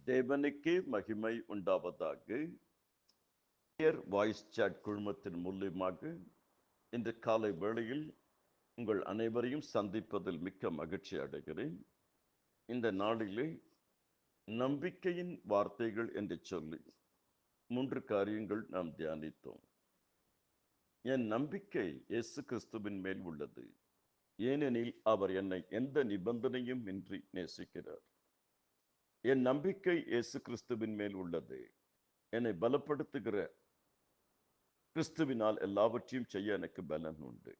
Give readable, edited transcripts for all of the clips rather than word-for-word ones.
தேவனுக்கே மகிமை உண்டாவதாக. வாய்ஸ் சாட் குழுமத்தின் மூலியமாக இந்த காலை வேளையில் உங்கள் அனைவரையும் சந்திப்பதில் மிக்க மகிழ்ச்சி அடைகிறேன். இந்த நாளிலே நம்பிக்கையின் வார்த்தைகள் என்று சொல்லி 3 காரியங்கள் நாம் தியானித்தோம். என் நம்பிக்கை இயேசு கிறிஸ்துவின் மேல் உள்ளது, ஏனெனில் அவர் என்னை எந்த நிபந்தனையும் இன்றி நேசிக்கிறார். என் நம்பிக்கை இயேசு கிறிஸ்துவின் மேல் உள்ளது, என்னை பலப்படுத்துகிற கிறிஸ்துவினால் எல்லாவற்றையும் செய்ய எனக்கு பலன் உண்டு.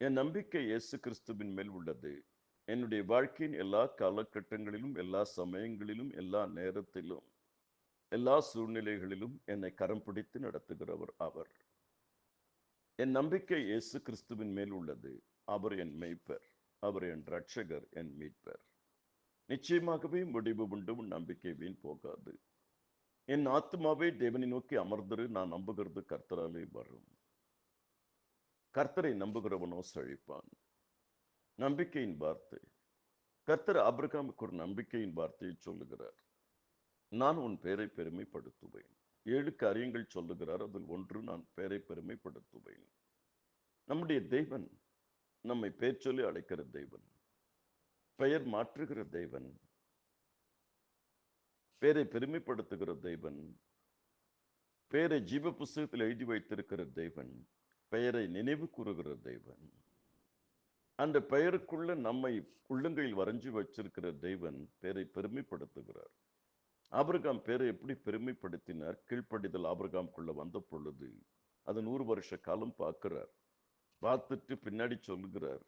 என் நம்பிக்கை இயேசு கிறிஸ்துவின் மேல் உள்ளது, என்னுடைய வாழ்க்கையின் எல்லா காலகட்டங்களிலும், எல்லா சமயங்களிலும், எல்லா நேரத்திலும், எல்லா சூழ்நிலைகளிலும் என்னை கரம் பிடித்து நடத்துகிறவர் அவர். என் நம்பிக்கை இயேசு கிறிஸ்துவின் மேல் உள்ளது, அவர் என் மெய்ப்பர், அவர் என் இரட்சகர், என் மீட்பர். நிச்சயமாகவே முடிவு உண்டு, உன் நம்பிக்கை வீண் போகாது. என் ஆத்மாவே தேவனை நோக்கி அமர்ந்திரு, நான் நம்புகிறது கர்த்தராலே வரும். கர்த்தரை நம்புகிறவனோ செழிப்பான். நம்பிக்கையின் வார்த்தை. கர்த்தர் ஆபிரகாமுக்கு ஒரு நம்பிக்கையின் வார்த்தையை சொல்லுகிறார். நான் உன் பெயரை பெருமைப்படுத்துவேன். 7 காரியங்கள் சொல்லுகிறார், அதில் ஒன்று நான் பெயரை பெருமைப்படுத்துவேன். நம்முடைய தேவன் நம்மை பெயர் சொல்லி அழைக்கிற தேவன், பெயர் மாற்றுகிற தேவன், பெயரை பெருமைப்படுத்துகிற தேவன், பெயரை ஜீவ புஸ்தகத்தில் எழுதி வைத்திருக்கிற தேவன், பெயரை நினைவு கூறுகிற தேவன், அந்த பெயருக்குள்ள நம்மை உள்ளங்கையில் வரைஞ்சி வச்சிருக்கிற தேவன் பெயரை பெருமைப்படுத்துகிறார். ஆபிரகாம் பெயரை எப்படி பெருமைப்படுத்தினார்? கீழ்ப்படிதல் ஆபிரகாமுக்குள்ள வந்த பொழுது அது 100 வருஷ காலம் பார்க்கிறார். பார்த்துட்டு பின்னாடி சொல்லுகிறார்,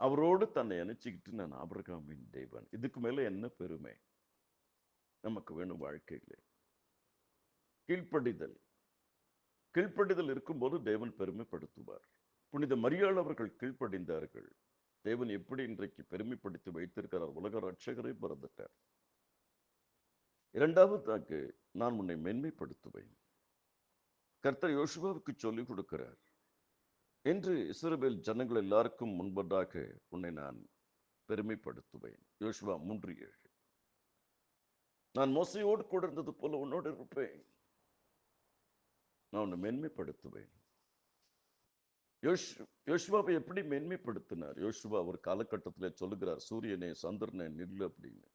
அவரோடு தன்னை இணைச்சிக்கிட்டு நான் ஆபிரகாமின் தேவன். இதுக்கு மேல என்ன பெருமை நமக்கு வேணும் வாழ்க்கையில? கீழ்ப்படிதல். கீழ்ப்படிதல் இருக்கும்போது தேவன் பெருமைப்படுத்துவார். புனித மரியாள் அவர்கள் கீழ்ப்படிந்தார்கள். தேவன் எப்படி இன்றைக்கு பெருமைப்படுத்தி வைத்திருக்கிறார்? உலக ரட்சகரை பிறந்துட்டார். 2வது, நான் உன்னை மென்மைப்படுத்துவேன். கர்த்தர் யோசுவாவுக்கு சொல்லிக் கொடுக்கிறார், என்று இஸ்ரவேல் ஜனங்கள் எல்லாருக்கும் முன்பதாக உன்னை நான் பெருமைப்படுத்துவேன். யோசுவா 3:7. நான் மோசையோடு கூட இருந்தது போல உன்னோடு இருப்பேன், நான் உன்னை மென்மைப்படுத்துவேன். யோசுவாவை எப்படி மென்மைப்படுத்தினார்? யோசுவா ஒரு காலகட்டத்தில் சொல்லுகிறார், சூரியனே சந்திரனே நில்லு அப்படின்னு.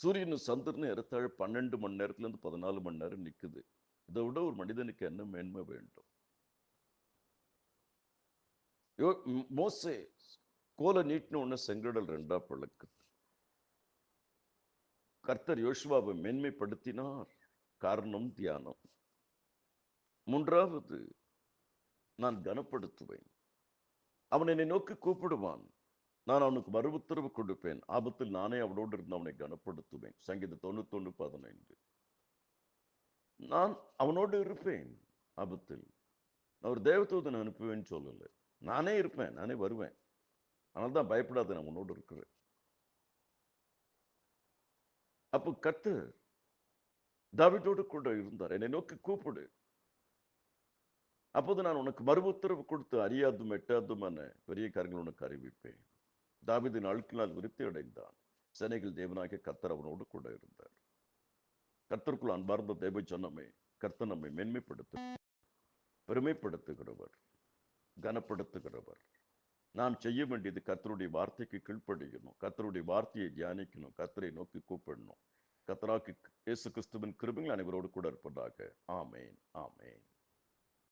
சூரியனும் சந்திரனும் ஏறத்தாழ 12 மணி நேரத்துல இருந்து 14 மணி நேரம் நிக்குது. இதை விட ஒரு மனிதனுக்கு என்ன மேன்மை வேண்டும்? மோசே கோலை நீட்டின உடனே செங்கடல் 2ஆ பிளக்குது. கர்த்தர் யோசுவாவை மேன்மைப்படுத்தினார். காரணம் தியானம். 3வது, நான் கனப்படுத்துவேன். அவன் என்னை நோக்கி கூப்பிடுவான், நான் அவனுக்கு மறு உத்தரவு கொடுப்பேன். ஆபத்தில் நானே அவனோடு இருந்து அவனை கனப்படுத்துவேன். சங்கீதம் 91:15. நான் அவனோடு இருப்பேன். ஆபத்தில் நான் ஒரு தேவதூதனை அனுப்புவேன்னு சொல்லலை, நானே இருப்பேன், நானே வருவேன். அதனால்தான் பயப்படாத, நான் உன்னோடு இருக்கிறேன். அப்போ கர்த்தர் தாவீதோடு கூட இருந்தார். என்னை நோக்கி கூப்பிடு, அப்போது நான் உனக்கு மறு உத்தரவு கொடுத்து அறியாதும் எட்டாதுமான பெரிய காரியங்கள் உனக்கு அறிவிப்பேன். தாவீது நாளுக்கு நாள் விருத்தி அடைந்தான். சேனைகள் தேவனாகிய கர்த்தர் அவனோடு கூட இருந்தார். கர்த்தருக்குள் அன்பார்ந்த தேவ ஜனமே, கர்த்தர் நம்மை மென்மைப்படுத்த பெருமைப்படுத்துகிறவர், கனப்படுத்துகிறவர். நாம் செய்ய வேண்டியது கர்த்தருடைய வார்த்தைக்கு கீழ்ப்படியணும், கர்த்தருடைய வார்த்தையை தியானிக்கணும், கர்த்தரை நோக்கி கூப்பிடணும். கர்த்தராகிய இயேசு கிறிஸ்துவின் கிருபைகள் அனைவரோடு கூட இருப்பதாக. ஆமேன், ஆமேன்.